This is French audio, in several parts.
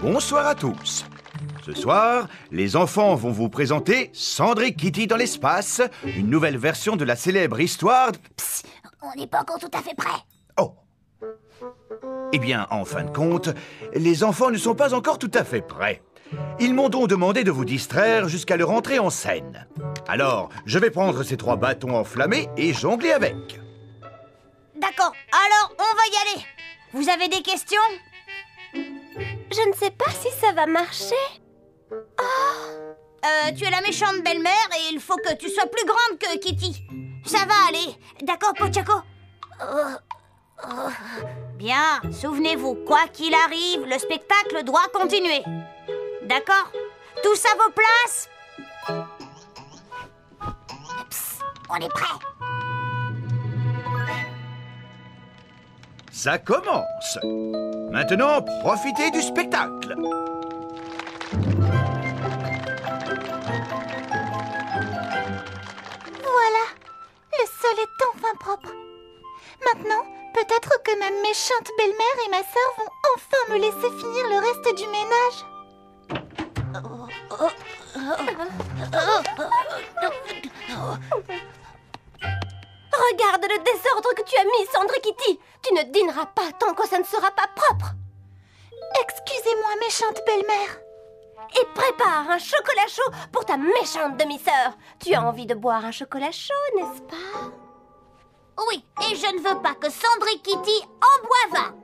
Bonsoir à tous. Ce soir, les enfants vont vous présenter Sandre et Kitty dans l'espace, une nouvelle version de la célèbre histoire... Psst, on n'est pas encore tout à fait prêt. Oh. Eh bien, en fin de compte, les enfants ne sont pas encore tout à fait prêts. Ils m'ont donc demandé de vous distraire jusqu'à leur entrée en scène. Alors, je vais prendre ces 3 bâtons enflammés et jongler avec. D'accord, alors on va y aller. Vous avez des questions? Je ne sais pas si ça va marcher. Tu es la méchante belle-mère et il faut que tu sois plus grande que Kitty. Ça va aller. D'accord, Pochako? Bien, souvenez-vous, quoi qu'il arrive, le spectacle doit continuer. D'accord? Tous à vos places? Psst, on est prêts. Ça commence. Maintenant, profitez du spectacle. Voilà, le sol est enfin propre. Maintenant, peut-être que ma méchante belle-mère et ma sœur vont enfin me laisser finir le reste du ménage. Regarde le désordre que tu as mis, Sandre et Kitty. Tu ne dîneras pas tant que ça ne sera pas propre. Excusez-moi, méchante belle-mère. Et prépare un chocolat chaud pour ta méchante demi-sœur. Tu as envie de boire un chocolat chaud, n'est-ce pas? Oui, et je ne veux pas que Sandre et Kitty en boivent un.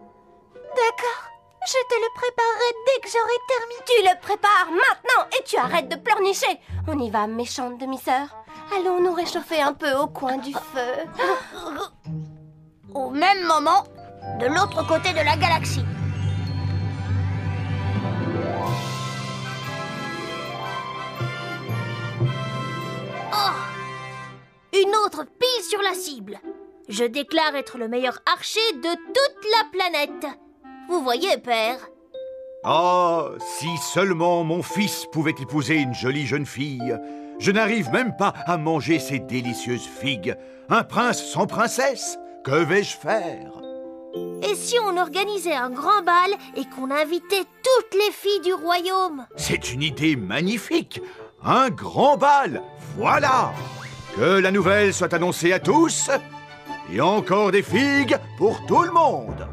D'accord, je te le préparerai dès que j'aurai terminé. Tu le prépares maintenant et tu arrêtes de pleurnicher. On y va, méchante demi-sœur. Allons nous réchauffer un peu au coin du feu. Au même moment, de l'autre côté de la galaxie. Oh! Une autre pile sur la cible. Je déclare être le meilleur archer de toute la planète. Vous voyez, père? Oh, si seulement mon fils pouvait épouser une jolie jeune fille. Je n'arrive même pas à manger ces délicieuses figues. Un prince sans princesse, que vais-je faire? Et si on organisait un grand bal et qu'on invitait toutes les filles du royaume? C'est une idée magnifique. Un grand bal, voilà. Que la nouvelle soit annoncée à tous. Et encore des figues pour tout le monde.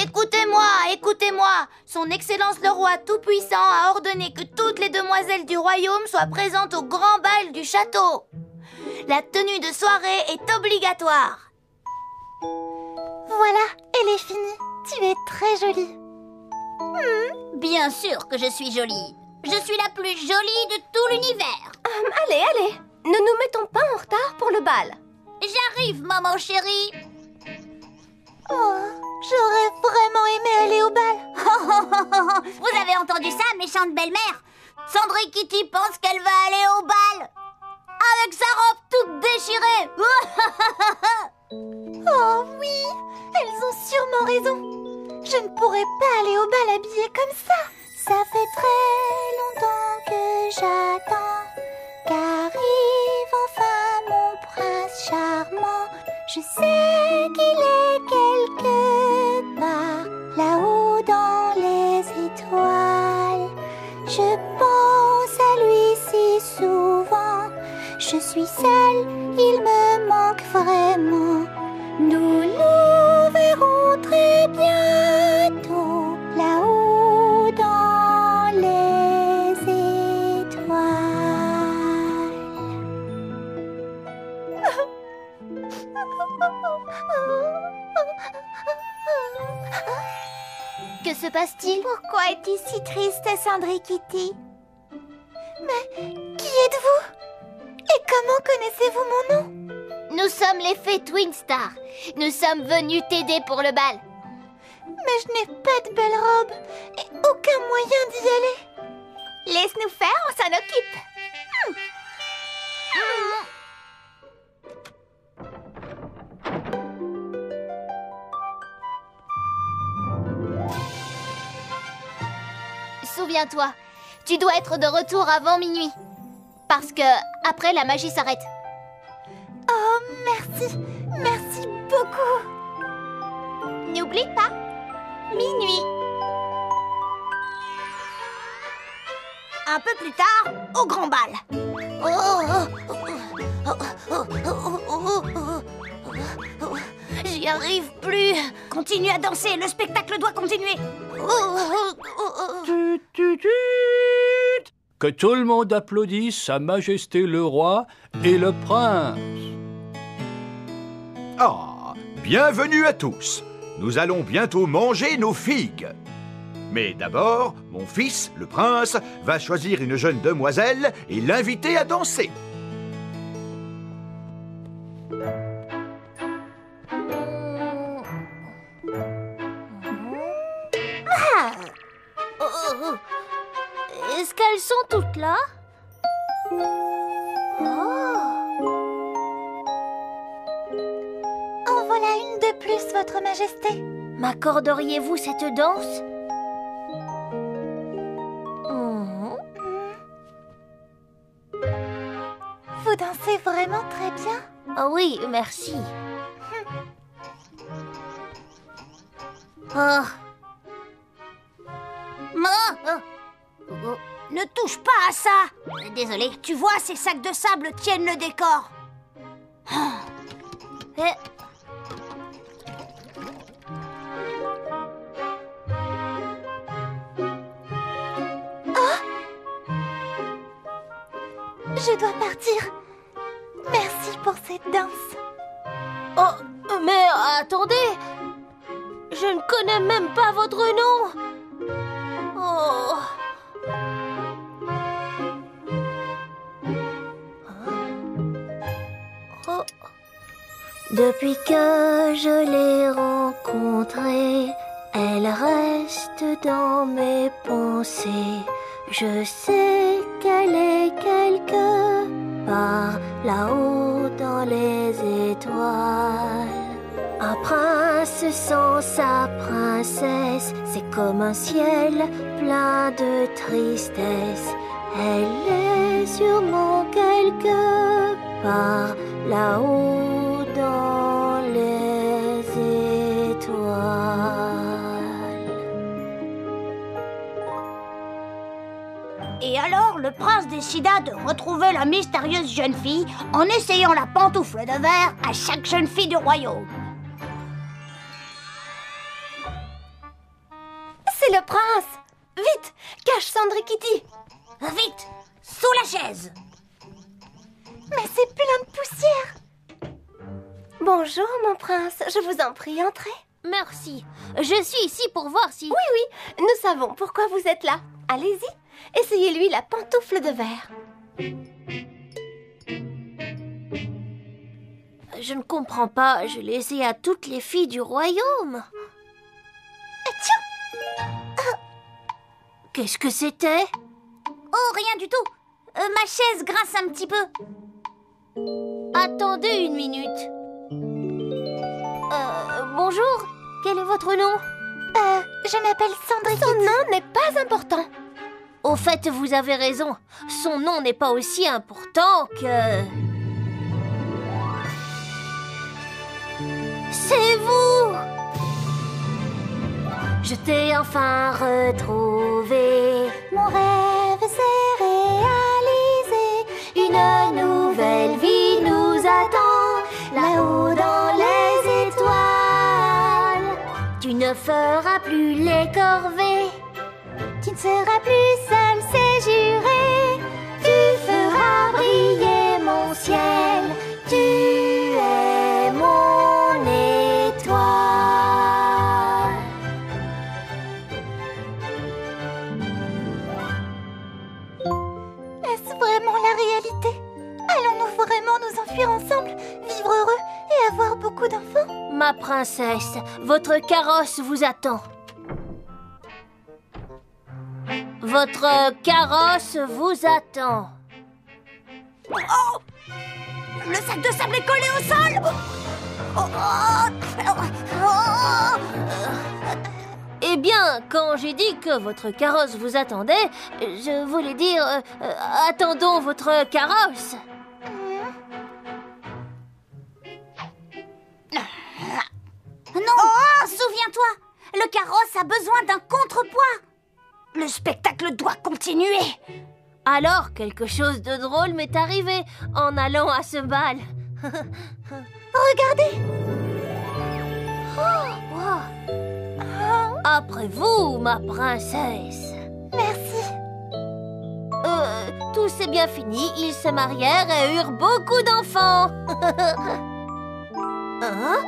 Écoutez-moi, écoutez-moi. Son Excellence le Roi Tout-Puissant a ordonné que toutes les demoiselles du royaume soient présentes au grand bal du château. La tenue de soirée est obligatoire. Voilà, elle est finie. Tu es très jolie. Bien sûr que je suis jolie. Je suis la plus jolie de tout l'univers. Allez, ne nous mettons pas en retard pour le bal. J'arrive, maman chérie. Oh, j'aurais vraiment aimé aller au bal. Vous avez entendu ça, méchante belle-mère? Sandre et Kitty pense qu'elle va aller au bal avec sa robe toute déchirée. Oh oui, elles ont sûrement raison. Je ne pourrais pas aller au bal habillée comme ça. Ça fait très longtemps que j'attends qu'arrive enfin mon prince charmant. Je sais qu'il est quelque part là-haut dans les étoiles. Je pense à lui si souvent. Je suis seule, il me manque vraiment. Nous nous verrons très bientôt là-haut dans les étoiles. Que se passe-t-il? Pourquoi es-tu si triste, Cendrikity? Mais qui êtes-vous? Et comment connaissez-vous mon nom? Nous sommes les fées Twin Star. Nous sommes venus t'aider pour le bal. Mais je n'ai pas de belle robe et aucun moyen d'y aller. Laisse-nous faire, on s'en occupe. Souviens-toi, tu dois être de retour avant minuit. Parce que après, la magie s'arrête. Oh, merci. Merci beaucoup. N'oublie pas, minuit. Un peu plus tard, au grand bal. J'y arrive plus. Continue à danser, le spectacle doit continuer. Tut, tut, tut. Que tout le monde applaudisse Sa Majesté le Roi et le Prince. Ah, bienvenue à tous. Nous allons bientôt manger nos figues. Mais d'abord, mon fils, le prince, va choisir une jeune demoiselle et l'inviter à danser. Est-ce qu'elles sont toutes là? En voilà une de plus, Votre Majesté. M'accorderiez-vous cette danse? Vous dansez vraiment très bien. Oh oui, merci. Oh. Ne touche pas à ça. Désolée. Tu vois, ces sacs de sable tiennent le décor. Je dois partir. Merci pour cette danse. Oh, mais attendez. Je ne connais même pas votre nom. Oh. Oh. Depuis que je l'ai rencontrée, elle reste dans mes pensées. Je sais qu'elle est quelque part là-haut dans les étoiles. Un prince sans sa princesse, c'est comme un ciel plein de tristesse. Elle est sûrement quelque part là-haut dans les étoiles. Et alors, le prince décida de retrouver la mystérieuse jeune fille en essayant la pantoufle de verre à chaque jeune fille du royaume. C'est le prince! Vite! Cache Cendrikity! Vite! Sous la chaise! Mais c'est plein de poussière! Bonjour, mon prince. Je vous en prie, entrez. Merci. Je suis ici pour voir si... Oui, nous savons pourquoi vous êtes là. Allez-y, essayez-lui la pantoufle de verre. Je ne comprends pas. Je l'ai essayé à toutes les filles du royaume. Qu'est-ce que c'était? Oh, rien du tout. Ma chaise grince un petit peu. Attendez une minute. Bonjour. Quel est votre nom? Je m'appelle Cendrikity. Son nom n'est pas important. Au fait, vous avez raison. Son nom n'est pas aussi important que... C'est vous! Je t'ai enfin retrouvé. Mon rêve s'est réalisé. Une nouvelle vie nous attend là-haut dans les étoiles. Tu ne feras plus les corvées. Tu ne seras plus seul, c'est juré. Tu feras briller mon ciel. Tu es mon étoile. ensemble, vivre heureux et avoir beaucoup d'enfants. Ma princesse, votre carrosse vous attend. Votre carrosse vous attend. Oh! Le sac de sable est collé au sol! Eh bien, quand j'ai dit que votre carrosse vous attendait, je voulais dire attendons votre carrosse. Non! Souviens-toi, le carrosse a besoin d'un contrepoids. Le spectacle doit continuer. Alors, quelque chose de drôle m'est arrivé en allant à ce bal. Regardez! Après vous, ma princesse. Merci. Tout s'est bien fini, ils se marièrent et eurent beaucoup d'enfants. Hein?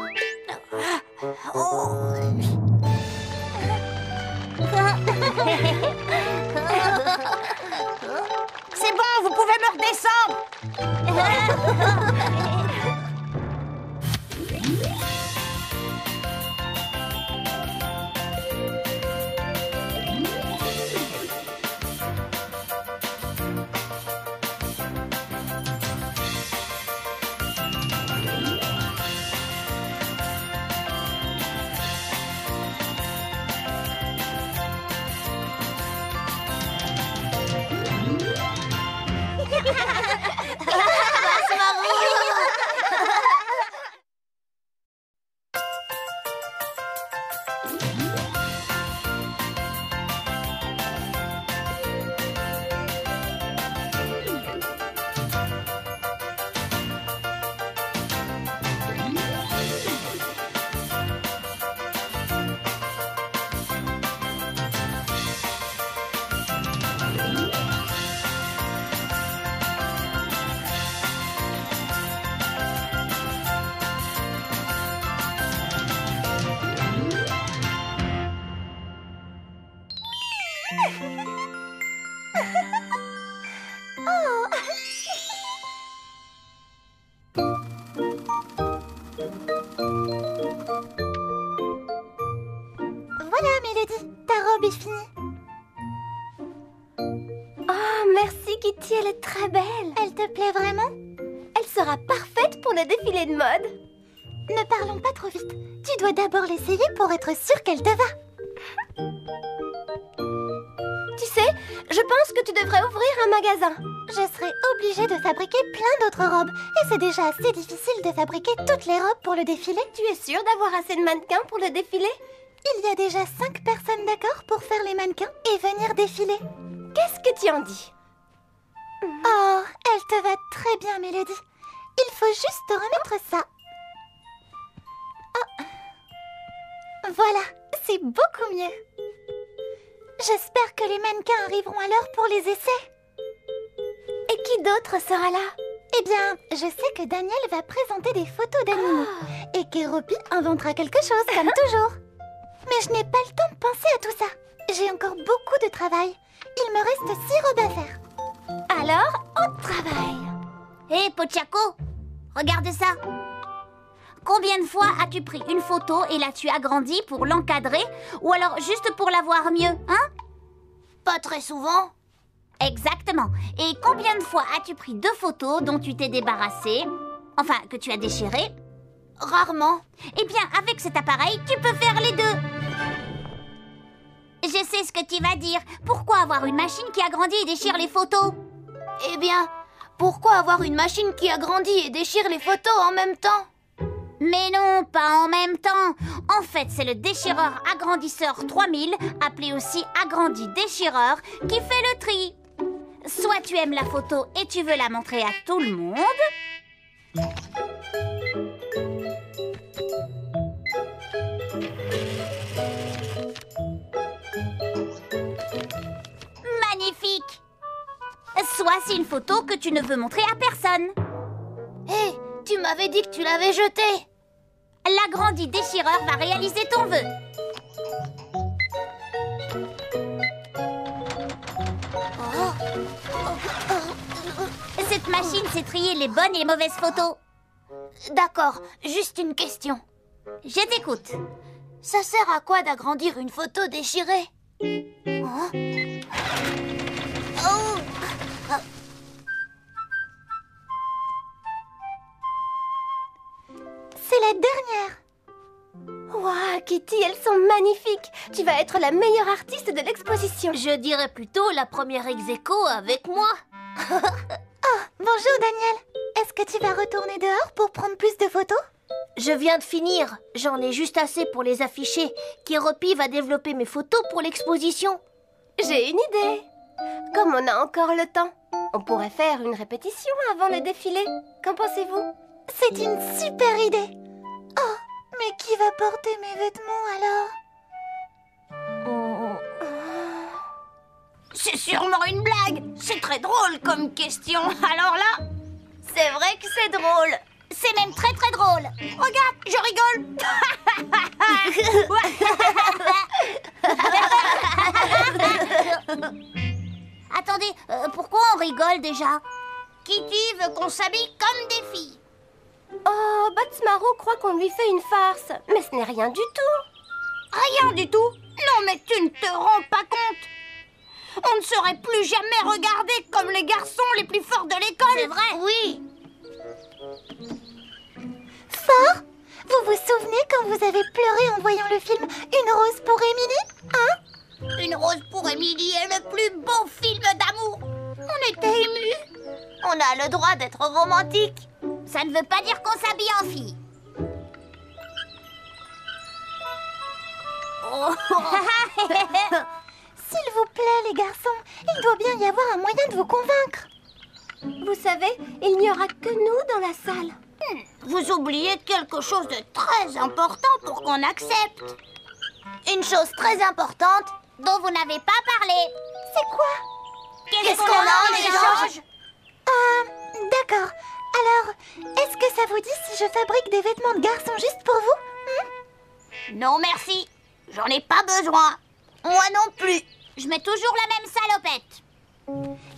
C'est bon, vous pouvez me redescendre. Voilà, Mélodie, ta robe est finie. Oh, merci Kitty, elle est très belle. Elle te plaît vraiment? Elle sera parfaite pour le défilé de mode. Ne parlons pas trop vite. Tu dois d'abord l'essayer pour être sûre qu'elle te va. Tu sais, je pense que tu devrais ouvrir un magasin. Je serai obligée de fabriquer plein d'autres robes. Et c'est déjà assez difficile de fabriquer toutes les robes pour le défilé. Tu es sûre d'avoir assez de mannequins pour le défilé? Il y a déjà 5 personnes d'accord pour faire les mannequins et venir défiler. Qu'est-ce que tu en dis? Oh, elle te va très bien, Mélodie. Il faut juste te remettre ça. Oh. Voilà, c'est beaucoup mieux. J'espère que les mannequins arriveront à l'heure pour les essais. Et qui d'autre sera là? Eh bien, je sais que Daniel va présenter des photos d'animaux. Et qu'Eropi inventera quelque chose, comme toujours. Mais je n'ai pas le temps de penser à tout ça. J'ai encore beaucoup de travail. Il me reste 6 robes à faire. Alors, au travail. Hé, Pochako, regarde ça. Combien de fois as-tu pris une photo et l'as-tu agrandie pour l'encadrer ou alors juste pour la voir mieux, hein? Pas très souvent. Exactement. Et combien de fois as-tu pris 2 photos dont tu t'es débarrassé, enfin que tu as déchiré? Rarement. Eh bien, avec cet appareil, tu peux faire les deux. Je sais ce que tu vas dire. Pourquoi avoir une machine qui agrandit et déchire les photos? Eh bien, pourquoi avoir une machine qui agrandit et déchire les photos en même temps? Mais non, pas en même temps. En fait, c'est le déchireur agrandisseur 3000, appelé aussi agrandi déchireur, qui fait le tri. Soit tu aimes la photo et tu veux la montrer à tout le monde. Magnifique. Soit c'est une photo que tu ne veux montrer à personne. Hé, tu m'avais dit que tu l'avais jetée. L'agrandi déchireur va réaliser ton vœu. Cette machine sait trier les bonnes et les mauvaises photos. D'accord, juste une question. Je t'écoute. Ça sert à quoi d'agrandir une photo déchirée? Hein? Oh! C'est la dernière. Waouh, Kitty, elles sont magnifiques. Tu vas être la meilleure artiste de l'exposition. Je dirais plutôt la première ex-aequo avec moi. Bonjour Daniel. Est-ce que tu vas retourner dehors pour prendre plus de photos? Je viens de finir. J'en ai juste assez pour les afficher. Kéropi va développer mes photos pour l'exposition. J'ai une idée. Comme on a encore le temps, on pourrait faire une répétition avant le défilé. Qu'en pensez-vous? C'est une super idée. Oh, mais qui va porter mes vêtements alors? C'est sûrement une blague. C'est très drôle comme question. Alors là, c'est vrai que c'est drôle. C'est même très très drôle. Regarde, je rigole. Attendez, pourquoi on rigole déjà? Kitty veut qu'on s'habille comme des filles. Oh, Batsmaro croit qu'on lui fait une farce. Mais ce n'est rien du tout. Rien du tout? Non, mais tu ne te rends pas compte. On ne serait plus jamais regardés comme les garçons les plus forts de l'école. C'est vrai? Oui. Fort? Vous vous souvenez quand vous avez pleuré en voyant le film Une rose pour Émilie? Hein? Une rose pour Émilie est le plus beau film d'amour. On était émus. On a le droit d'être romantique. Ça ne veut pas dire qu'on s'habille en fille. S'il vous plaît les garçons, il doit bien y avoir un moyen de vous convaincre. Vous savez, il n'y aura que nous dans la salle. Vous oubliez quelque chose de très important pour qu'on accepte. Une chose très importante dont vous n'avez pas parlé. C'est quoi? Qu'est-ce qu'on a en échange? D'accord. Alors, est-ce que ça vous dit si je fabrique des vêtements de garçons juste pour vous? Non merci, j'en ai pas besoin. Moi non plus. Je mets toujours la même salopette.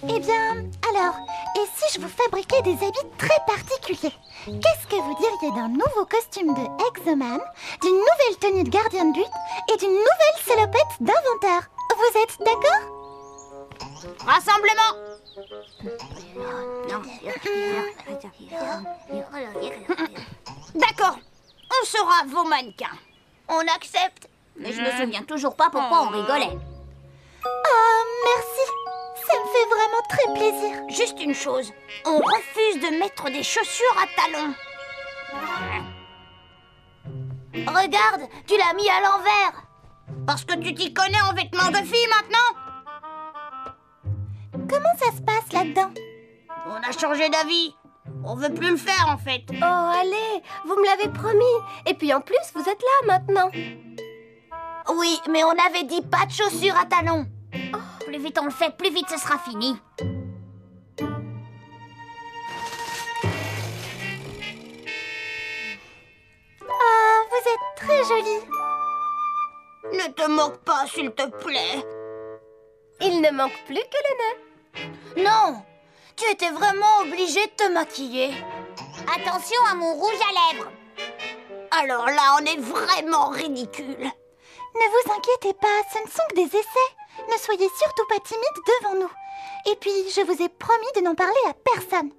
Eh bien, alors, et si je vous fabriquais des habits très particuliers? Qu'est-ce que vous diriez d'un nouveau costume de Exoman, d'une nouvelle tenue de gardien de but et d'une nouvelle salopette d'inventeur? Vous êtes d'accord? Rassemblement. D'accord, on sera vos mannequins. On accepte. Mais je me souviens toujours pas pourquoi on rigolait. Oh, merci. Ça me fait vraiment très plaisir. Juste une chose, on refuse de mettre des chaussures à talons. Regarde, tu l'as mis à l'envers. Parce que tu t'y connais en vêtements de fille maintenant? Comment ça se passe là-dedans? On a changé d'avis. On veut plus le faire en fait. Oh, allez, vous me l'avez promis. Et puis en plus, vous êtes là maintenant. Oui, mais on avait dit pas de chaussures à talons. Plus vite on le fait, plus vite ce sera fini. Oh, vous êtes très jolie. Ne te moque pas, s'il te plaît. Il ne manque plus que le nez. Non, tu étais vraiment obligée de te maquiller. Attention à mon rouge à lèvres. Alors là, on est vraiment ridicule. Ne vous inquiétez pas, ce ne sont que des essais. Ne soyez surtout pas timide devant nous. Et puis, je vous ai promis de n'en parler à personne.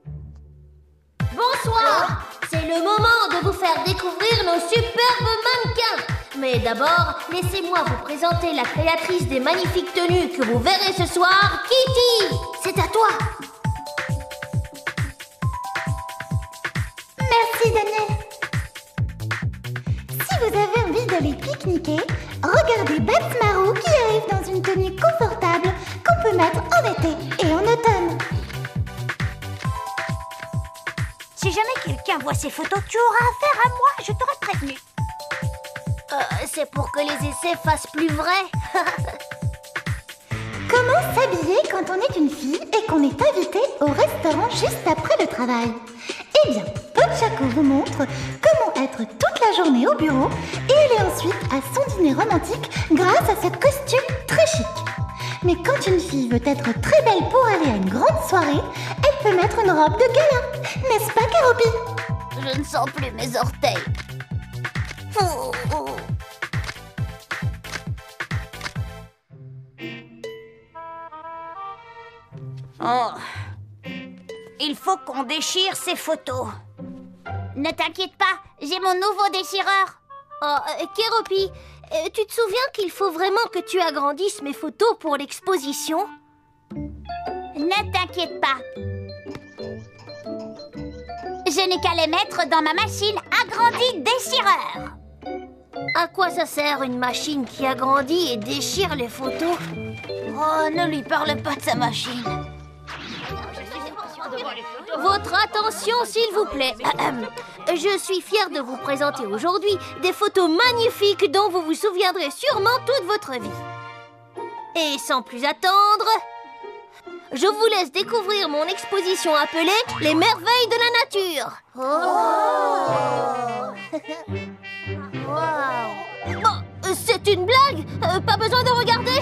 Bonsoir. C'est le moment de vous faire découvrir nos superbes mannequins. Mais d'abord, laissez-moi vous présenter la créatrice des magnifiques tenues que vous verrez ce soir, Kitty. C'est à toi. Merci, Daniel. Si vous avez envie d'aller pique-niquer, regardez Batsmaro qui arrive dans une tenue confortable qu'on peut mettre en été et en automne. Si jamais quelqu'un voit ces photos, tu auras affaire à moi, je t'aurais prévenu. C'est pour que les essais fassent plus vrai. Comment s'habiller quand on est une fille et qu'on est invité au restaurant juste après le travail? Eh bien, Pochako vous montre comment être toute la journée au bureau et aller ensuite à son dîner romantique grâce à ce costume très chic. Mais quand une fille veut être très belle pour aller à une grande soirée, elle peut mettre une robe de gala. N'est-ce pas, Kéropi? Je ne sens plus mes orteils. Oh. Oh. Il faut qu'on déchire ces photos. Ne t'inquiète pas, j'ai mon nouveau déchireur. Oh, Kéropi, tu te souviens qu'il faut vraiment que tu agrandisses mes photos pour l'exposition? Ne t'inquiète pas. Je n'ai qu'à les mettre dans ma machine agrandie déchireur. À quoi ça sert une machine qui agrandit et déchire les photos? Oh, ne lui parle pas de sa machine. Votre attention, s'il vous plaît. Je suis fière de vous présenter aujourd'hui des photos magnifiques dont vous vous souviendrez sûrement toute votre vie. Et sans plus attendre, je vous laisse découvrir mon exposition appelée « Les merveilles de la nature ». Oh, c'est une blague. Pas besoin de regarder.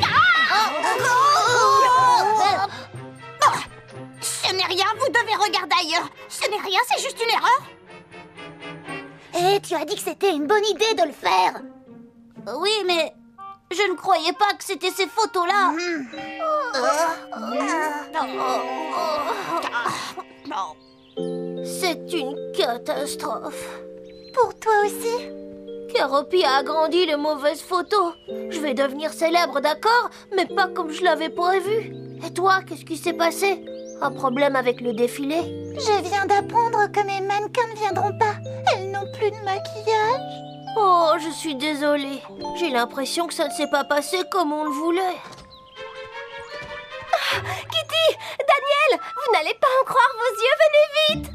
Ce n'est rien, vous devez regarder ailleurs. Ce n'est rien, c'est juste une erreur. Tu as dit que c'était une bonne idée de le faire. Oui, mais je ne croyais pas que c'était ces photos-là. C'est une catastrophe. Pour toi aussi? Kéropi a agrandi les mauvaises photos. Je vais devenir célèbre, d'accord? Mais pas comme je l'avais prévu. Et toi, qu'est-ce qui s'est passé? Un problème avec le défilé? Je viens d'apprendre que mes mannequins ne viendront pas. Elles n'ont plus de maquillage. Oh, je suis désolée. J'ai l'impression que ça ne s'est pas passé comme on le voulait. Kitty, Daniel, vous n'allez pas en croire vos yeux, venez vite.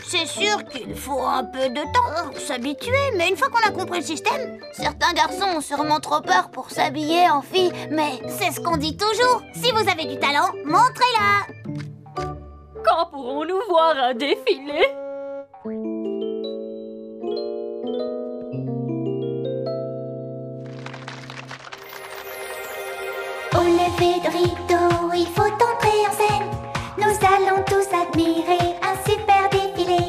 C'est sûr qu'il faut un peu de temps pour s'habituer, mais une fois qu'on a compris le système, certains garçons ont sûrement trop peur pour s'habiller en fille, mais c'est ce qu'on dit toujours. Si vous avez du talent, montrez-la. Quand pourrons-nous voir un défilé? Au lever de rideau, il faut entrer en scène. Nous allons tous admirer un super défilé.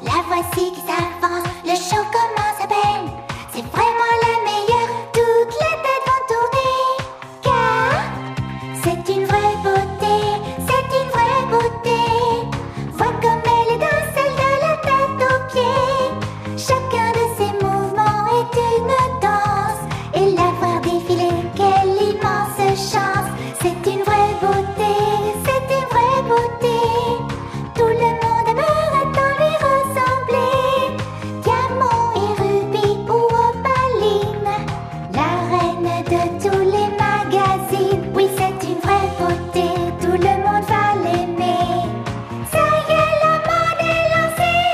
La voici qui s'avance, le show commence à peine. C'est vraiment la meilleure, toutes les têtes vont tourner. Car c'est une vraie beauté, c'est une vraie beauté. Vois comme elle étincelle de la tête aux pieds. Chacun de ses mouvements est une danse. Et la voir défiler, quelle immense chance. C'est une vraie beauté, c'est une vraie beauté. Tout le monde aimerait tant lui ressembler. Diamant et rubis ou opaline, la reine de tous les magazines. Oui, c'est une vraie beauté, tout le monde va l'aimer. Ça y est, la mode est lancée.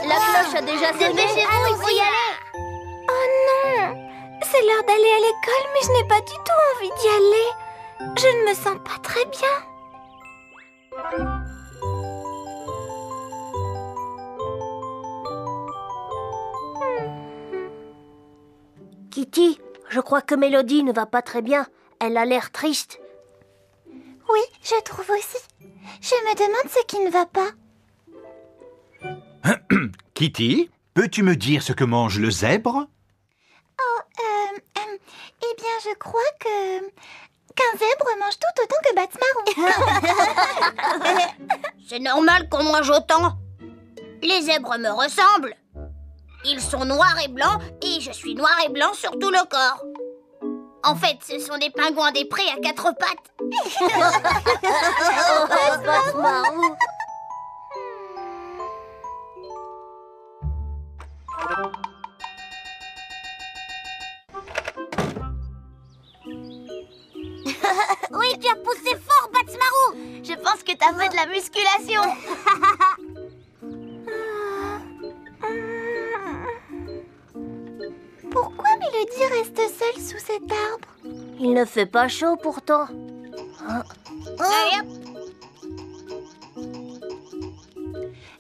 La cloche a déjà sonné. Dépêchez-vous, il faut y aller. Oh non, c'est l'heure d'aller à l'école, mais je n'ai pas du tout envie d'y aller. Je ne me sens pas très bien. Kitty, Je crois que Mélodie ne va pas très bien. Elle a l'air triste. Oui, je trouve aussi. Je me demande ce qui ne va pas. Kitty, peux-tu me dire ce que mange le zèbre? Eh bien, je crois qu'un zèbre mange tout autant que Batsmarou. C'est normal qu'on mange autant. Les zèbres me ressemblent. Ils sont noirs et blancs et je suis noir et blanc sur tout le corps. En fait, ce sont des pingouins des prés à 4 pattes. Batsmarou. Oui, tu as poussé fort, Batsmarou. Je pense que t'as fait de la musculation. Pourquoi Mélodie reste seule sous cet arbre? Il ne fait pas chaud pourtant. Allez, hop.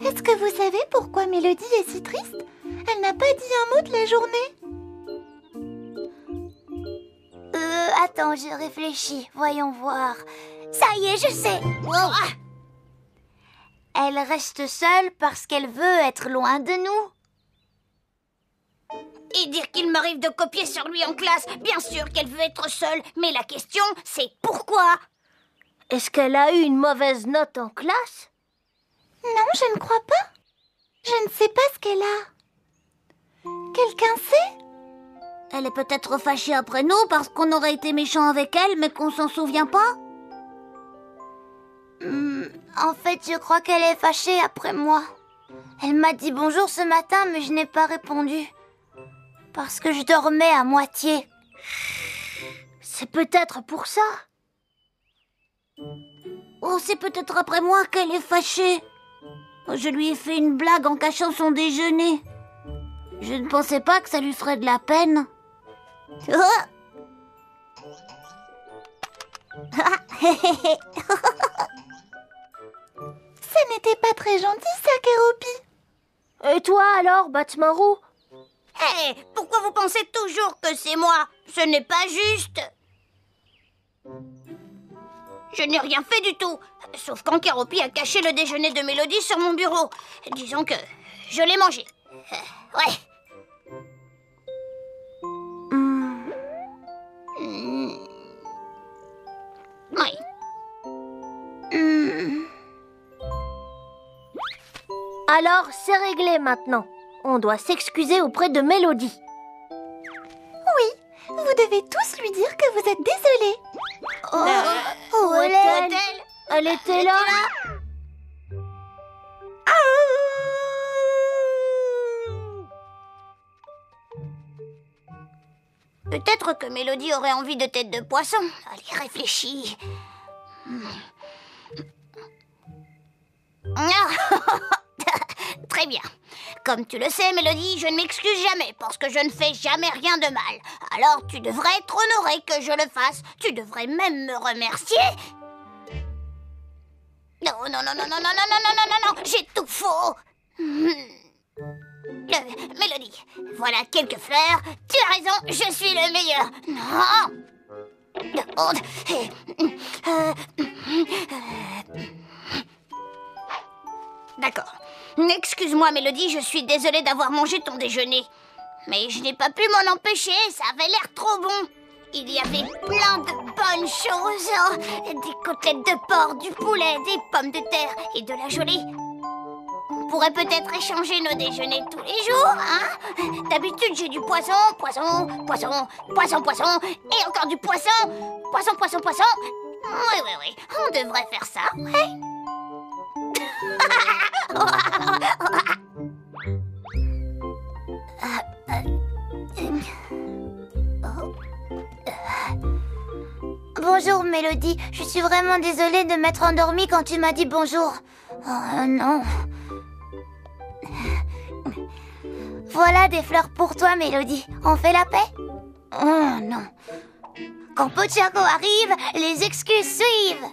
Est-ce que vous savez pourquoi Mélodie est si triste? Elle n'a pas dit un mot de la journée. Attends, je réfléchis. Voyons voir. Ça y est, je sais. Elle reste seule parce qu'elle veut être loin de nous. Et dire qu'il m'arrive de copier sur lui en classe. Bien sûr qu'elle veut être seule, mais la question, c'est pourquoi? Est-ce qu'elle a eu une mauvaise note en classe? Non, je ne crois pas. Je ne sais pas ce qu'elle a. Quelqu'un sait? Elle est peut-être fâchée après nous parce qu'on aurait été méchants avec elle, mais qu'on s'en souvient pas. En fait, je crois qu'elle est fâchée après moi. Elle m'a dit bonjour ce matin, mais je n'ai pas répondu. Parce que je dormais à moitié. C'est peut-être pour ça. Oh, c'est peut-être après moi qu'elle est fâchée. Je lui ai fait une blague en cachant son déjeuner. Je ne pensais pas que ça lui ferait de la peine. Ça n'était pas très gentil, ça, Kéropi. Et toi alors, Batsmarou? Hé, pourquoi vous pensez toujours que c'est moi? Ce n'est pas juste. Je n'ai rien fait du tout. Sauf quand Kéropi a caché le déjeuner de Mélodie sur mon bureau. Disons que je l'ai mangé. Ouais. Oui. Alors, c'est réglé maintenant. On doit s'excuser auprès de Mélodie. Oui, vous devez tous lui dire que vous êtes désolés. Où est-elle? Elle était là. Peut-être que Mélodie aurait envie de tête de poisson. Allez, réfléchis. Très bien. Comme tu le sais, Mélodie, je ne m'excuse jamais parce que je ne fais jamais rien de mal. Alors tu devrais être honorée que je le fasse. Tu devrais même me remercier. Non, non, non, non, non, non, non, non, non, non, non, j'ai tout faux. Mélodie, voilà quelques fleurs. Tu as raison, je suis le meilleur. Non. D'accord. Excuse-moi, Mélodie, je suis désolée d'avoir mangé ton déjeuner. Mais je n'ai pas pu m'en empêcher, ça avait l'air trop bon. Il y avait plein de bonnes choses. Des côtelettes de porc, du poulet, des pommes de terre et de la gelée. On pourrait peut-être échanger nos déjeuners tous les jours, hein? D'habitude, j'ai du poisson, poisson, poisson, poisson, poisson, et encore du poisson, poisson, poisson, poisson. Oui, oui, oui, on devrait faire ça, ouais. Bonjour, Mélodie. Je suis vraiment désolée de m'être endormie quand tu m'as dit bonjour. Oh non. Voilà des fleurs pour toi, Mélodie. On fait la paix? Oh non. Quand Pochako arrive, les excuses suivent.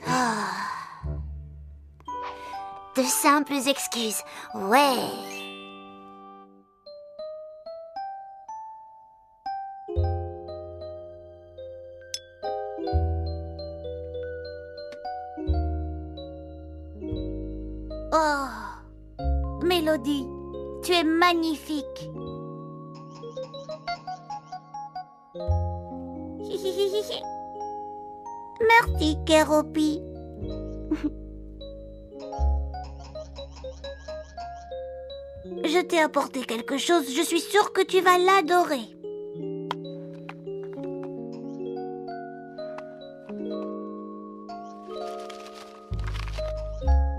Oh. De simples excuses. Ouais. Oh, Mélodie, tu es magnifique. Merci, Kéropi. Je t'ai apporté quelque chose, je suis sûre que tu vas l'adorer.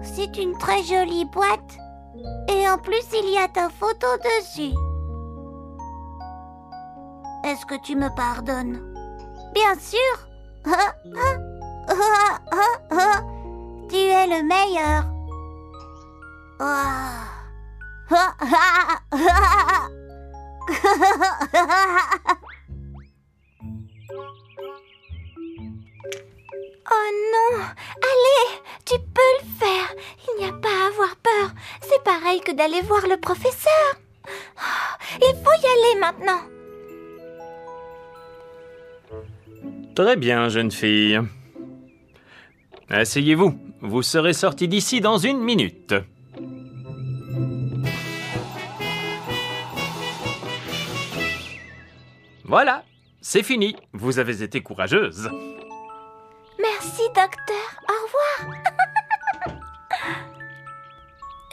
C'est une très jolie boîte. Et en plus, il y a ta photo dessus. Est-ce que tu me pardonnes? Bien sûr. Tu es le meilleur. Oh non! Allez, tu peux le faire. Il n'y a pas à avoir peur. C'est pareil que d'aller voir le professeur. Il faut y aller maintenant. Très bien, jeune fille. Asseyez-vous. Vous serez sortie d'ici dans 1 minute. Voilà, c'est fini. Vous avez été courageuse. Merci, docteur. Au revoir.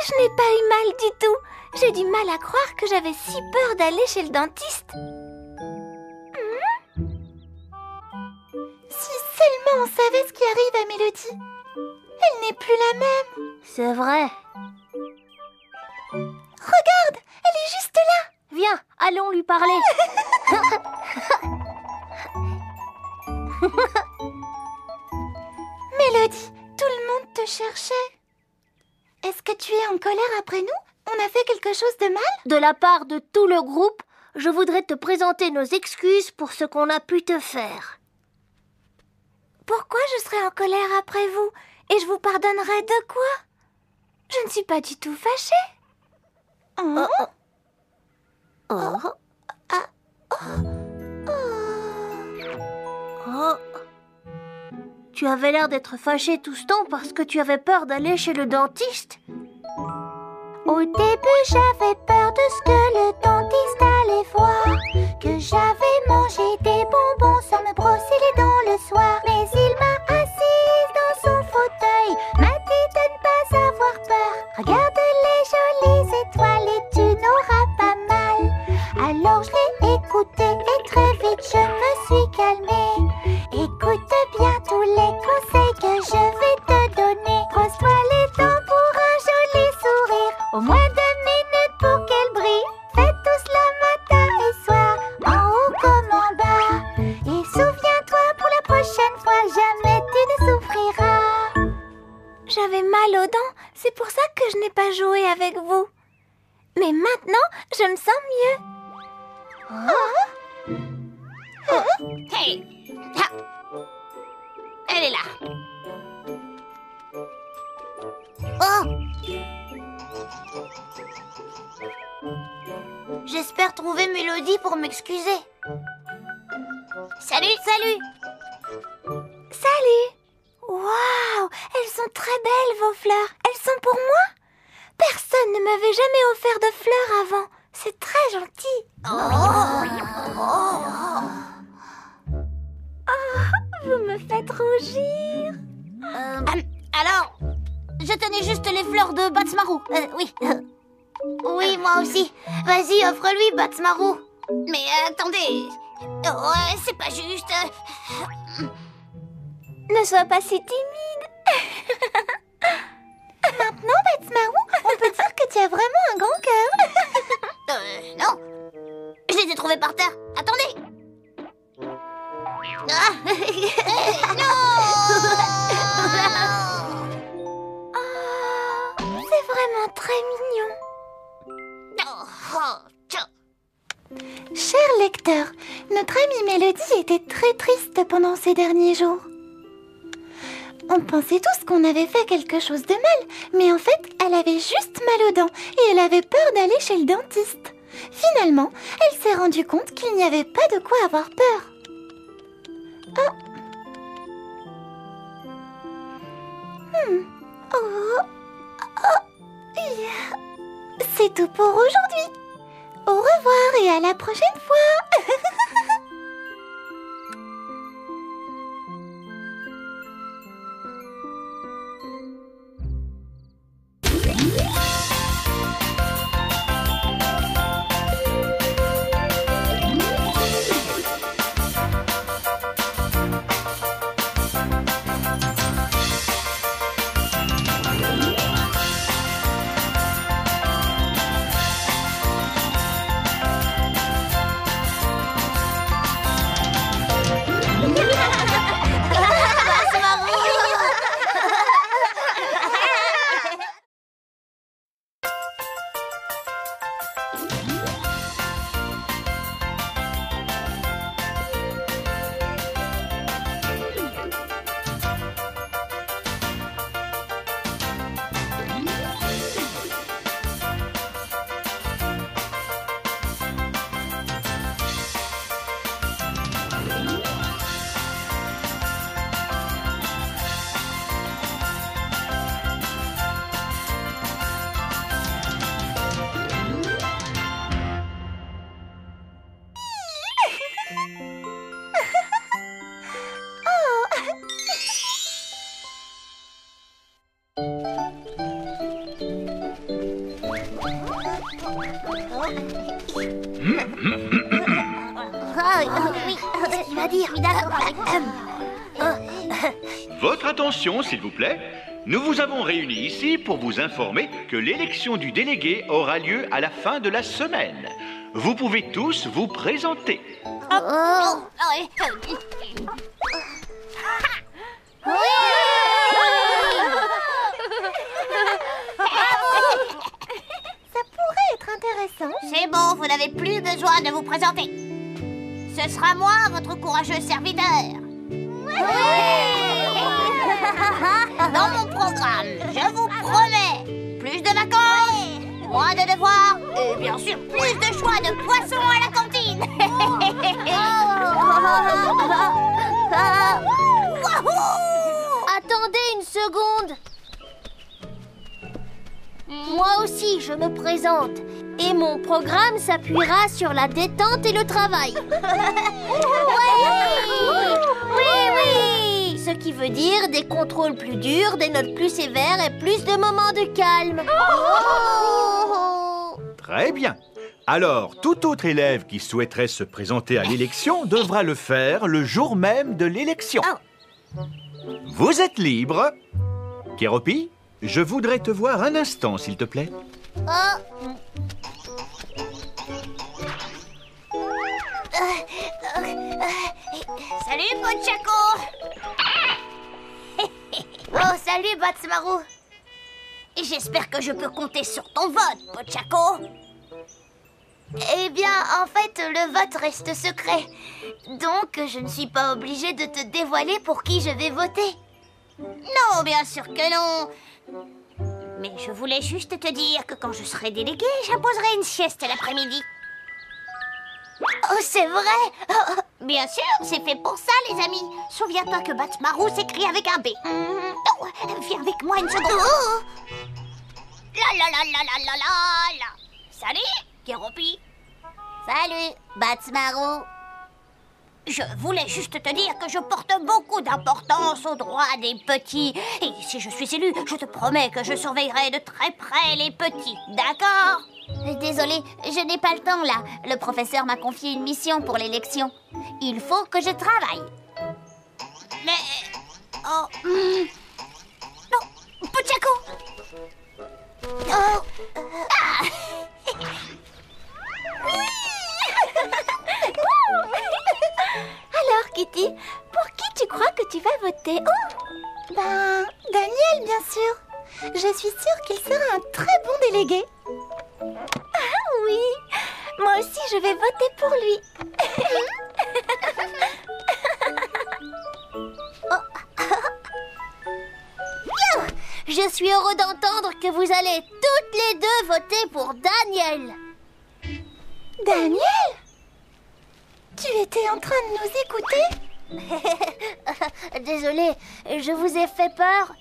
Je n'ai pas eu mal du tout. J'ai du mal à croire que j'avais si peur d'aller chez le dentiste. Si seulement on savait ce qui arrive à Mélodie. Elle n'est plus la même. C'est vrai. Regarde, elle est juste là. Viens, allons lui parler. Mélodie, tout le monde te cherchait. Est-ce que tu es en colère après nous? On a fait quelque chose de mal? De la part de tout le groupe, je voudrais te présenter nos excuses pour ce qu'on a pu te faire. Pourquoi je serais en colère après vous? Et je vous pardonnerai de quoi? Je ne suis pas du tout fâchée. Tu avais l'air d'être fâchée tout ce temps parce que tu avais peur d'aller chez le dentiste. Au début, j'avais peur de ce que le dentiste allait voir. Que j'avais mangé des bonbons sans me brosser les dents le soir. Mais il m'a assise dans son fauteuil, m'a dit de ne pas avoir peur. Regarde les jolies étoiles et tu n'auras pas mal. Alors je l'ai écouté et très vite je me suis calmée. Écoute bien tous les conseils que je vais te donner. Brosse-toi les dents pour un joli sourire. Au moins 2 minutes pour qu'elle brille. Fais tout cela matin et soir, en haut comme en bas. Et souviens-toi pour la prochaine fois, jamais tu ne souffriras. J'avais mal aux dents, c'est pour ça que je n'ai pas joué avec vous. Mais maintenant, je me sens mieux. Hey! Ha! Elle est là. Oh! J'espère trouver Mélodie pour m'excuser. Salut! Salut! Waouh! Elles sont très belles, vos fleurs. Elles sont pour moi? Personne ne m'avait jamais offert de fleurs avant. C'est très gentil. Vous me faites rougir. Alors, je tenais juste les fleurs de Batsmarou. Oui. Oui, moi aussi. Vas-y, offre-lui, Batsmarou. Mais attendez. C'est pas juste. Ne sois pas si timide. Maintenant, Batsmarou, on peut dire que tu as vraiment un grand cœur. Non. Je les ai trouvés par terre. Attendez. C'est vraiment très mignon. Cher lecteur, notre amie Mélodie était très triste pendant ces derniers jours. On pensait tous qu'on avait fait quelque chose de mal, mais en fait, elle avait juste mal aux dents et elle avait peur d'aller chez le dentiste. Finalement, elle s'est rendue compte qu'il n'y avait pas de quoi avoir peur. c'est tout pour aujourd'hui. Au revoir et à la prochaine fois. Il va dire, Votre attention, s'il vous plaît. Nous vous avons réunis ici pour vous informer que l'élection du délégué aura lieu à la fin de la semaine. Vous pouvez tous vous présenter. Ça pourrait être intéressant. C'est bon, vous n'avez plus besoin de vous présenter. Ce sera moi, votre courageux serviteur. Dans mon programme, je vous promets plus de vacances, moins de devoirs et bien sûr plus de choix de poissons à la cantine. Attendez une seconde. Moi aussi, je me présente. Et mon programme s'appuiera sur la détente et le travail. Oui. Ce qui veut dire des contrôles plus durs, des notes plus sévères et plus de moments de calme. Très bien. Alors, tout autre élève qui souhaiterait se présenter à l'élection devra le faire le jour même de l'élection. Vous êtes libre. Kéropi, je voudrais te voir un instant, s'il te plaît. Salut, Pochaco. Oh, salut, Batsmaru. Et j'espère que je peux compter sur ton vote, Pochaco. Eh bien, en fait, le vote reste secret. Donc, je ne suis pas obligée de te dévoiler pour qui je vais voter. Non, bien sûr que non. Mais je voulais juste te dire que quand je serai déléguée, j'imposerai une sieste l'après-midi. Oh, c'est vrai? Bien sûr, c'est fait pour ça, les amis. Souviens-toi que Batsmaru s'écrit avec un B. Oh, viens avec moi une seconde. La. Salut, Kéropi. Salut, Batsmaru. Je voulais juste te dire que je porte beaucoup d'importance aux droits des petits. Et si je suis élue, je te promets que je surveillerai de très près les petits. D'accord? Désolée, je n'ai pas le temps là. Le professeur m'a confié une mission pour l'élection. Il faut que je travaille. Mais... Oh... Non, Pochaco. Oh... Ah. Alors, Kitty, pour qui tu crois que tu vas voter? Ben, Daniel, bien sûr. Je suis sûre qu'il sera un très bon délégué. Ah oui, moi aussi je vais voter pour lui. Je suis heureux d'entendre que vous allez toutes les deux voter pour Daniel. Daniel? Tu étais en train de nous écouter? Désolée, je vous ai fait peur.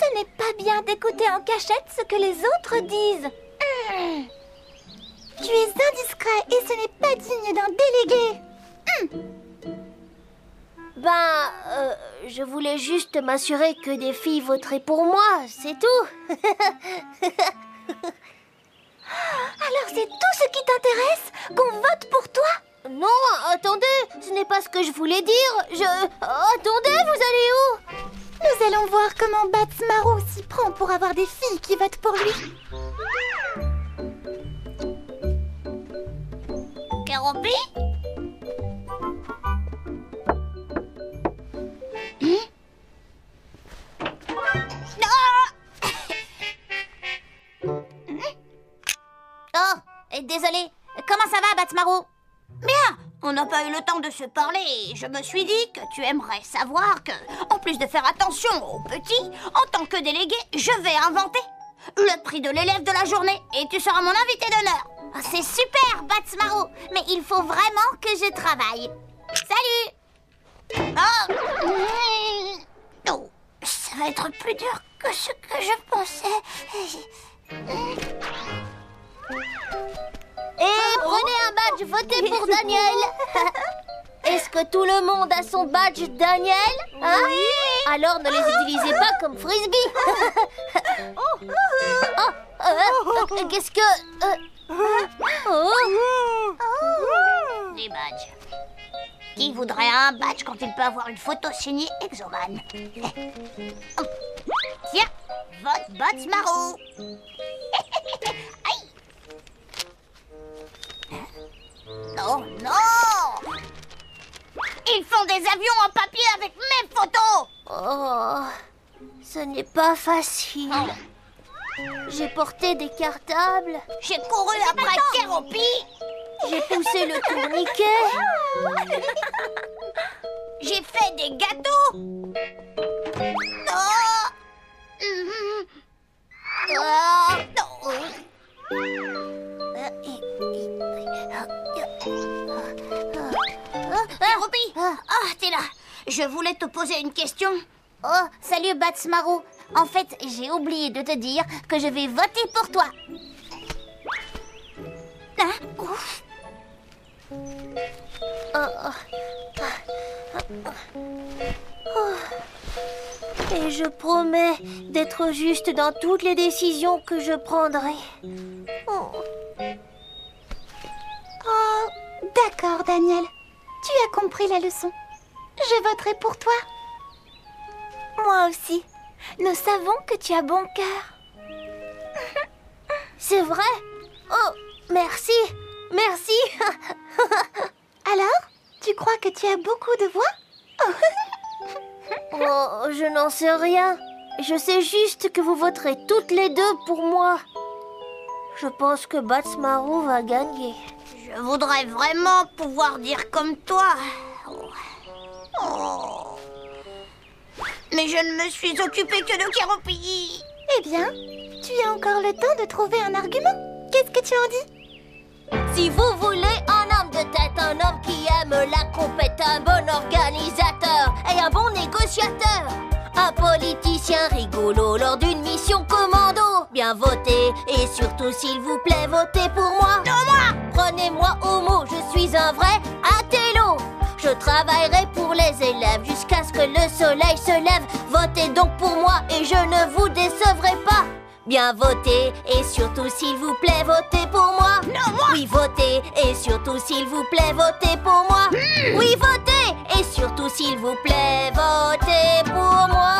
Ce n'est pas bien d'écouter en cachette ce que les autres disent. Tu es indiscret et ce n'est pas digne d'un délégué. Je voulais juste m'assurer que des filles voteraient pour moi, c'est tout. Alors c'est tout ce qui t'intéresse? Qu'on vote pour toi? Non, attendez, ce n'est pas ce que je voulais dire. Attendez, vous allez où? Nous allons voir comment Bats-Marou s'y prend pour avoir des filles qui votent pour lui. Kéropi? Désolée. Comment ça va, Bats-Marou? Bien. On n'a pas eu le temps de se parler et je me suis dit que tu aimerais savoir que, en plus de faire attention aux petits, en tant que délégué, je vais inventer le prix de l'élève de la journée et tu seras mon invité d'honneur. Oh, c'est super, Bats-Marou, mais il faut vraiment que je travaille. Salut. Oh, ça va être plus dur que ce que je pensais. Et prenez un badge, votez pour Daniel. Est-ce que tout le monde a son badge Daniel, hein? Oui. Alors ne les utilisez pas comme frisbee. Qu'est-ce que... Des badges. Qui voudrait un badge quand il peut avoir une photo signée Exoman? Tiens, vote Bats-Marou. Aïe. Non, non! Ils font des avions en papier avec mes photos! Oh, ce n'est pas facile. J'ai porté des cartables. J'ai couru après Kéropi. J'ai poussé le tourniquet. J'ai fait des gâteaux. Non! Kéropi! Ah, t'es là. Je voulais te poser une question. Oh, salut Bats-Marou. En fait, j'ai oublié de te dire que je vais voter pour toi. Hein? Ouf. Et je promets d'être juste dans toutes les décisions que je prendrai. Oh, d'accord, Daniel. Tu as compris la leçon. Je voterai pour toi. Moi aussi. Nous savons que tu as bon cœur. C'est vrai? Oh, merci. Merci. Alors, tu crois que tu as beaucoup de voix? Oh, je n'en sais rien. Je sais juste que vous voterez toutes les deux pour moi. Je pense que Bats-Marou va gagner. Je voudrais vraiment pouvoir dire comme toi. Oh. Mais je ne me suis occupée que de Kéropi. Eh bien, tu as encore le temps de trouver un argument. Qu'est-ce que tu en dis? Si vous voulez un homme de tête, un homme qui aime la compète, un bon organisateur et un bon négociateur, un politicien rigolo lors d'une mission commando, bien votez et surtout s'il vous plaît, votez pour moi. Non, moi! Prenez-moi au mot, je suis un vrai intello. Je travaillerai pour les élèves jusqu'à ce que le soleil se lève. Votez donc pour moi et je ne vous décevrai pas. Bien votez et surtout s'il vous plaît, votez pour moi. Non, moi! Oui, votez et surtout s'il vous plaît, votez pour moi. Oui, votez et surtout s'il vous plaît, votez pour moi.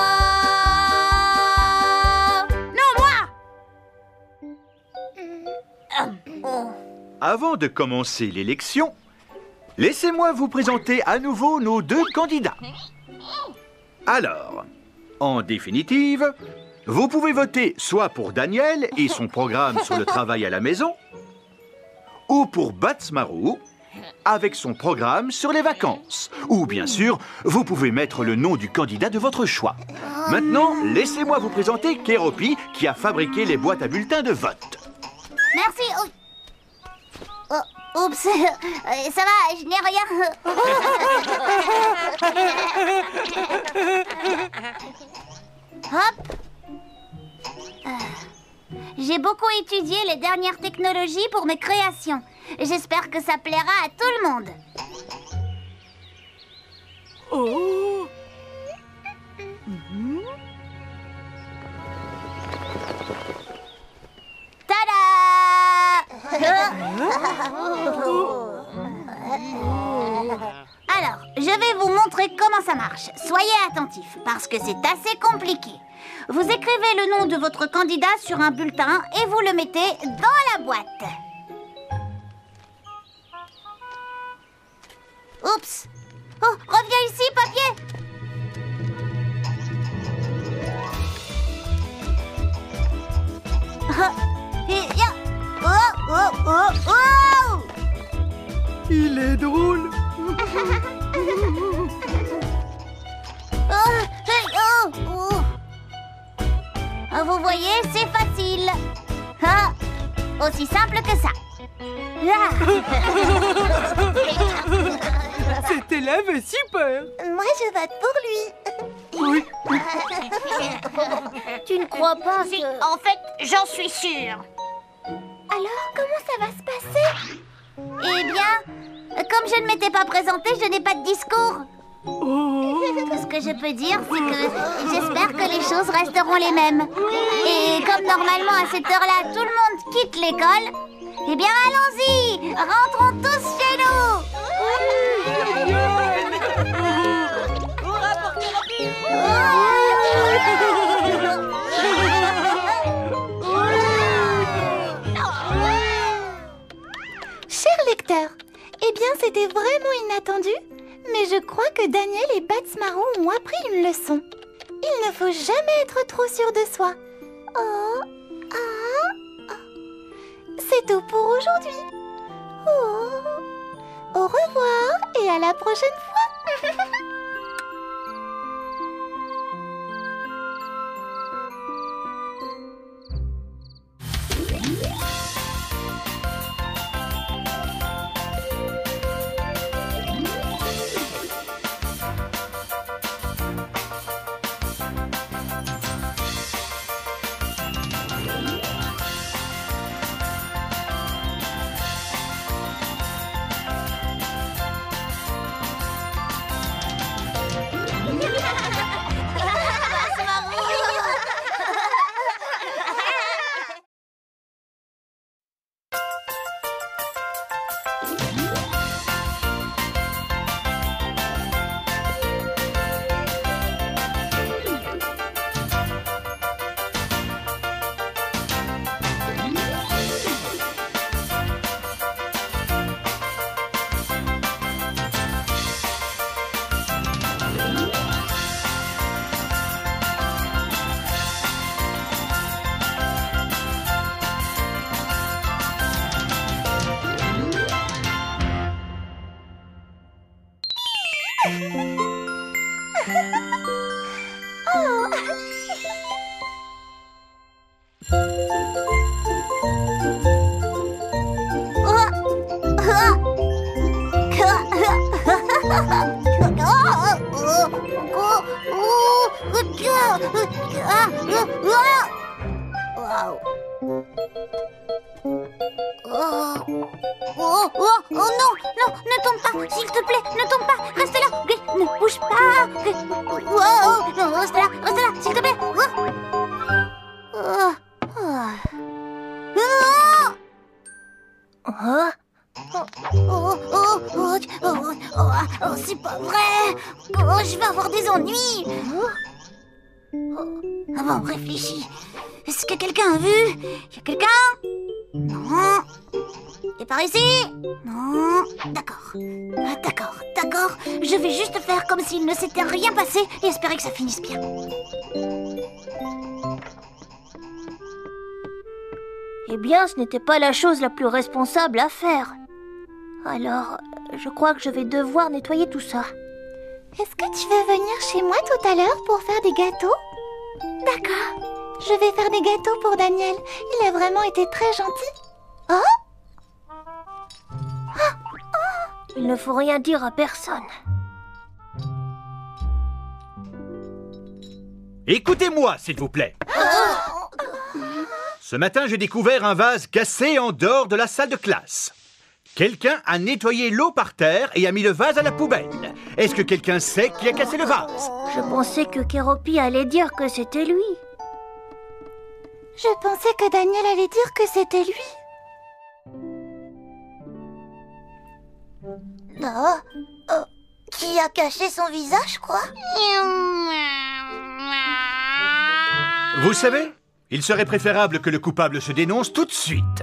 Non, moi! Avant de commencer l'élection, laissez-moi vous présenter à nouveau nos deux candidats. Alors, en définitive, vous pouvez voter soit pour Daniel et son programme sur le travail à la maison, ou pour Bats-Marou avec son programme sur les vacances. Ou bien sûr, vous pouvez mettre le nom du candidat de votre choix. Maintenant, laissez-moi vous présenter Kéropi qui a fabriqué les boîtes à bulletins de vote. Merci. Oups, ça va, je n'ai rien. Hop. J'ai beaucoup étudié les dernières technologies pour mes créations. J'espère que ça plaira à tout le monde. Oh! Alors, je vais vous montrer comment ça marche. Soyez attentifs, parce que c'est assez compliqué. Vous écrivez le nom de votre candidat sur un bulletin et vous le mettez dans la boîte. Oups! Oh, reviens ici, papier! Il est drôle. Vous voyez, c'est facile. Aussi simple que ça. Cet élève est super. Moi, je vote pour lui. Oui. Tu ne crois pas Si, que... en fait, j'en suis sûre. Alors, comment ça va se passer? Eh bien, comme je ne m'étais pas présentée, je n'ai pas de discours. Oh. Tout ce que je peux dire, c'est que j'espère que les choses resteront les mêmes. Et comme normalement à cette heure-là, tout le monde quitte l'école, eh bien allons-y, rentrons tous chez nous. Cher lecteur, eh bien, c'était vraiment inattendu, mais je crois que Daniel et Batsmarou ont appris une leçon. Il ne faut jamais être trop sûr de soi. Oh, ah, ah. C'est tout pour aujourd'hui. Oh. Au revoir et à la prochaine fois. Oh non, non, ne tombe pas, s'il te plaît, ne tombe pas, reste là, ne bouge pas. Non, reste là, s'il te plaît. C'est pas vrai. Je vais avoir des ennuis. Bon, réfléchis. Est-ce que quelqu'un a vu? Il y a quelqu'un? Non. Et par ici? Non. D'accord. D'accord. Je vais juste faire comme s'il ne s'était rien passé et espérer que ça finisse bien. Eh bien, ce n'était pas la chose la plus responsable à faire. Alors, je crois que je vais devoir nettoyer tout ça. Est-ce que tu veux venir chez moi tout à l'heure pour faire des gâteaux? D'accord. Je vais faire des gâteaux pour Daniel. Il a vraiment été très gentil. Oh! Il ne faut rien dire à personne. Écoutez-moi, s'il vous plaît. Ce matin, j'ai découvert un vase cassé en dehors de la salle de classe. Quelqu'un a nettoyé l'eau par terre et a mis le vase à la poubelle. Est-ce que quelqu'un sait qui a cassé le vase? Je pensais que Kéropi allait dire que c'était lui. Je pensais que Daniel allait dire que c'était lui. Qui a caché son visage, quoi? Vous savez, il serait préférable que le coupable se dénonce tout de suite.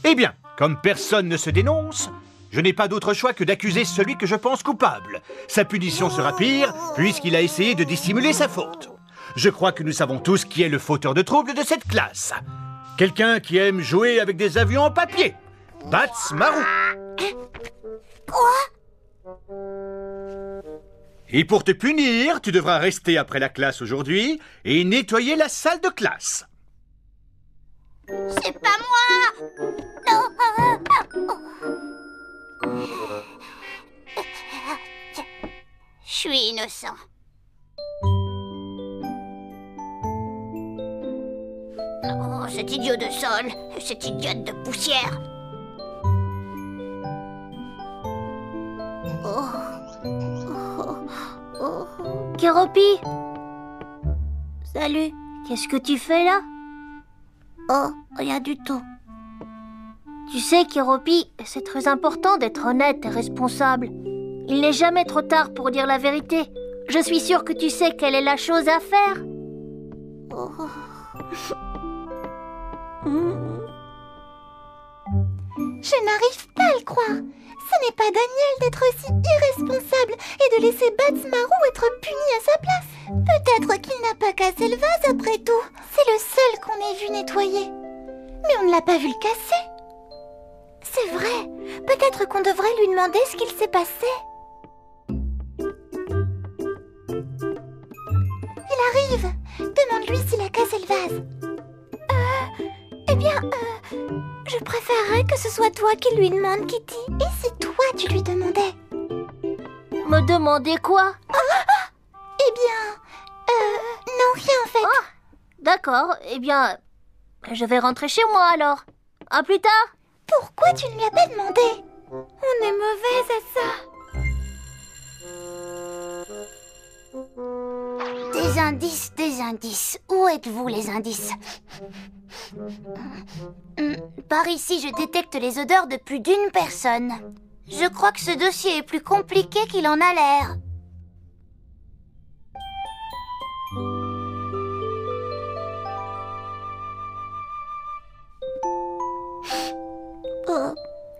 Eh bien, comme personne ne se dénonce, je n'ai pas d'autre choix que d'accuser celui que je pense coupable. Sa punition sera pire, puisqu'il a essayé de dissimuler sa faute. Je crois que nous savons tous qui est le fauteur de troubles de cette classe. Quelqu'un qui aime jouer avec des avions en papier. Bats Marou. Quoi? Et pour te punir, tu devras rester après la classe aujourd'hui et nettoyer la salle de classe. C'est pas moi! Je suis innocent. Oh, cet idiot de sol, cette idiote de poussière. Kéropi, Salut. qu'est-ce que tu fais là? Oh, rien du tout. Tu sais, Kéropi, c'est très important d'être honnête et responsable. Il n'est jamais trop tard pour dire la vérité. Je suis sûre que tu sais quelle est la chose à faire. Je n'arrive pas à le croire. Ce n'est pas Daniel d'être aussi irresponsable et de laisser Bats Marou être puni à sa place. Peut-être qu'il n'a pas cassé le vase après tout. C'est le seul qu'on ait vu nettoyer. Mais on ne l'a pas vu le casser. C'est vrai. Peut-être qu'on devrait lui demander ce qu'il s'est passé. Il arrive. Demande-lui s'il a cassé le vase. Je préférerais que ce soit toi qui lui demande, Kitty. Et si toi, tu lui demandais? Me demander quoi? Eh bien... non, rien en fait. Ah, d'accord, eh bien, je vais rentrer chez moi alors. À plus tard. Pourquoi tu ne lui as pas demandé? On est mauvaise à ça. Des indices, des indices. Où êtes-vous, les indices? Par ici, je détecte les odeurs de plus d'une personne. Je crois que ce dossier est plus compliqué qu'il en a l'air.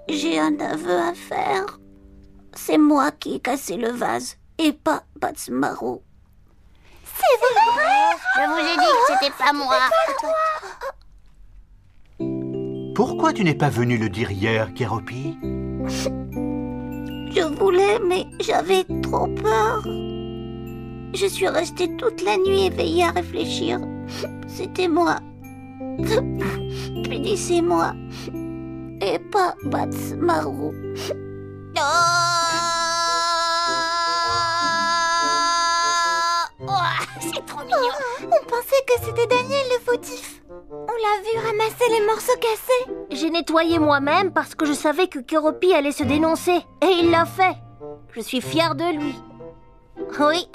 J'ai un aveu à faire. C'est moi qui ai cassé le vase et pas Bats Marou. C'est vrai? Je vous ai dit que c'était pas moi. Pourquoi tu n'es pas venu le dire hier, Kéropi? Je voulais, mais j'avais trop peur. Je suis restée toute la nuit éveillée à réfléchir. C'était moi. Punissez-moi. Et pas Bats Marou. C'est trop mignon. On pensait que c'était Daniel le fautif. On l'a vu ramasser les morceaux cassés. J'ai nettoyé moi-même parce que je savais que Kéropi allait se dénoncer. Et il l'a fait. Je suis fière de lui. Oui.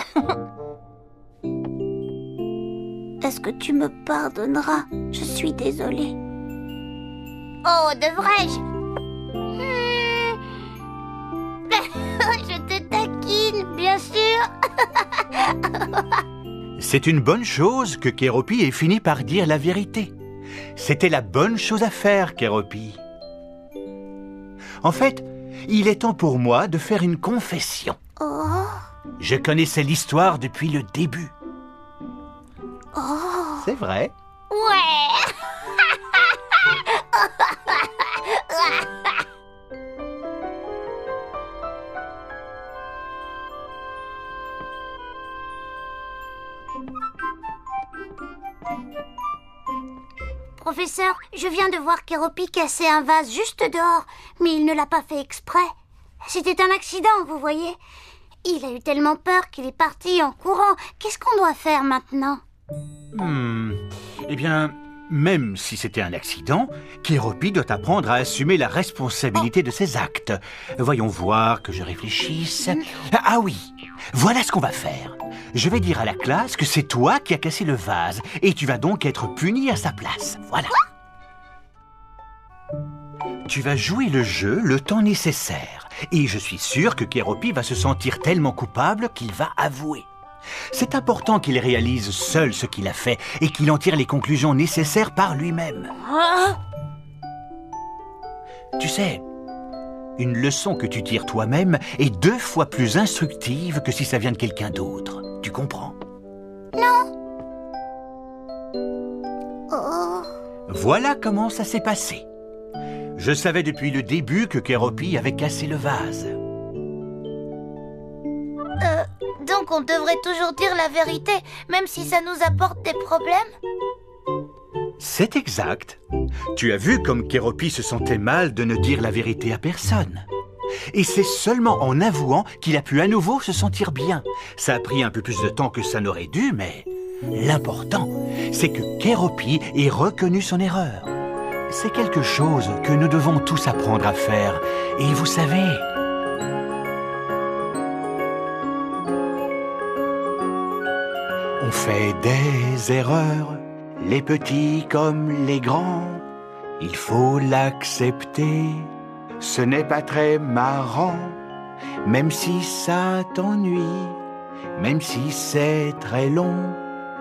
Est-ce que tu me pardonneras? Je suis désolée. Oh, devrais-je? Je te taquine, bien sûr. C'est une bonne chose que Kéropi ait fini par dire la vérité. C'était la bonne chose à faire, Kéropi. En fait, il est temps pour moi de faire une confession. Oh, Je connaissais l'histoire depuis le début. oh. C'est vrai. Ouais. Professeur, je viens de voir Kéropi casser un vase juste dehors, mais il ne l'a pas fait exprès. C'était un accident, vous voyez. Il a eu tellement peur qu'il est parti en courant. Qu'est-ce qu'on doit faire maintenant? Eh bien, même si c'était un accident, Kéropi doit apprendre à assumer la responsabilité de ses actes. Voyons voir que je réfléchisse. Ah oui, voilà ce qu'on va faire. Je vais dire à la classe que c'est toi qui as cassé le vase et tu vas donc être puni à sa place. Voilà. Tu vas jouer le jeu le temps nécessaire. Et je suis sûr que Kéropi va se sentir tellement coupable qu'il va avouer. C'est important qu'il réalise seul ce qu'il a fait et qu'il en tire les conclusions nécessaires par lui-même. Tu sais, une leçon que tu tires toi-même est 2 fois plus instructive que si ça vient de quelqu'un d'autre. Tu comprends? Non. Voilà comment ça s'est passé. Je savais depuis le début que Kéropi avait cassé le vase. Donc on devrait toujours dire la vérité, même si ça nous apporte des problèmes? C'est exact. Tu as vu comme Kéropi se sentait mal de ne dire la vérité à personne. Et c'est seulement en avouant qu'il a pu à nouveau se sentir bien. Ça a pris un peu plus de temps que ça n'aurait dû, mais l'important, c'est que Kéropi ait reconnu son erreur. C'est quelque chose que nous devons tous apprendre à faire. Et vous savez... On fait des erreurs, les petits comme les grands. Il faut l'accepter, ce n'est pas très marrant. Même si ça t'ennuie, même si c'est très long,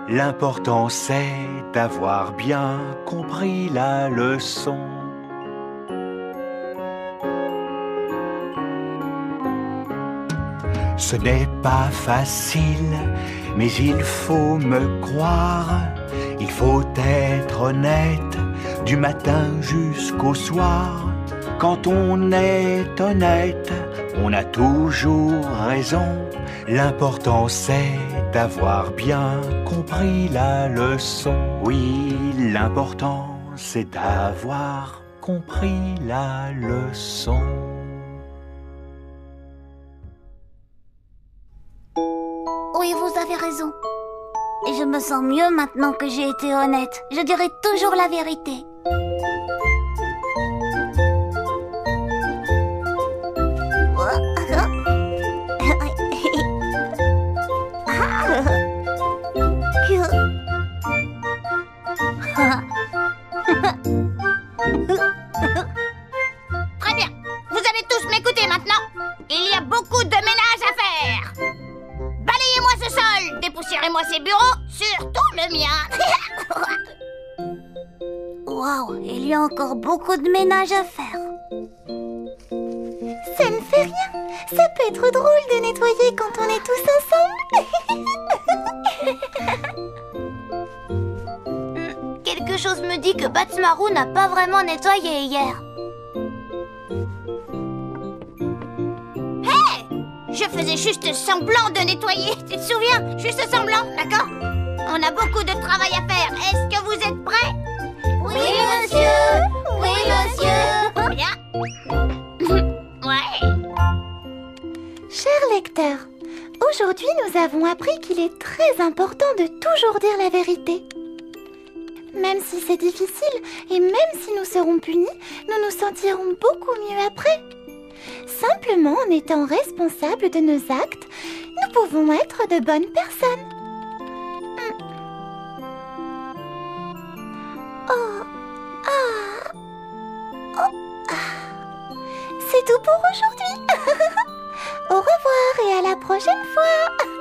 l'important c'est d'avoir bien compris la leçon. Ce n'est pas facile, mais il faut me croire. Il faut être honnête du matin jusqu'au soir. Quand on est honnête, on a toujours raison. L'important c'est d'avoir bien compris la leçon. Oui, l'important c'est d'avoir compris la leçon. Oui, vous avez raison. Et je me sens mieux maintenant que j'ai été honnête. Je dirai toujours la vérité. Très bien. Vous allez tous m'écouter maintenant. Il y a beaucoup de ménage à faire. Balayez-moi ce sol, dépoussiérez-moi ces bureaux, surtout le mien. Waouh, il y a encore beaucoup de ménage à faire. Ça ne fait rien. Ça peut être drôle de nettoyer quand on est tous ensemble. Quelque chose me dit que Batsmarou n'a pas vraiment nettoyé hier. Je faisais juste semblant de nettoyer, tu te souviens? Juste semblant, d'accord? On a beaucoup de travail à faire. Est-ce que vous êtes prêts? Oui, monsieur. Oui, monsieur. Bien. Ouais. Cher lecteur, aujourd'hui nous avons appris qu'il est très important de toujours dire la vérité. Même si c'est difficile et même si nous serons punis, nous nous sentirons beaucoup mieux après. Simplement en étant responsables de nos actes, nous pouvons être de bonnes personnes. C'est tout pour aujourd'hui. Au revoir et à la prochaine fois.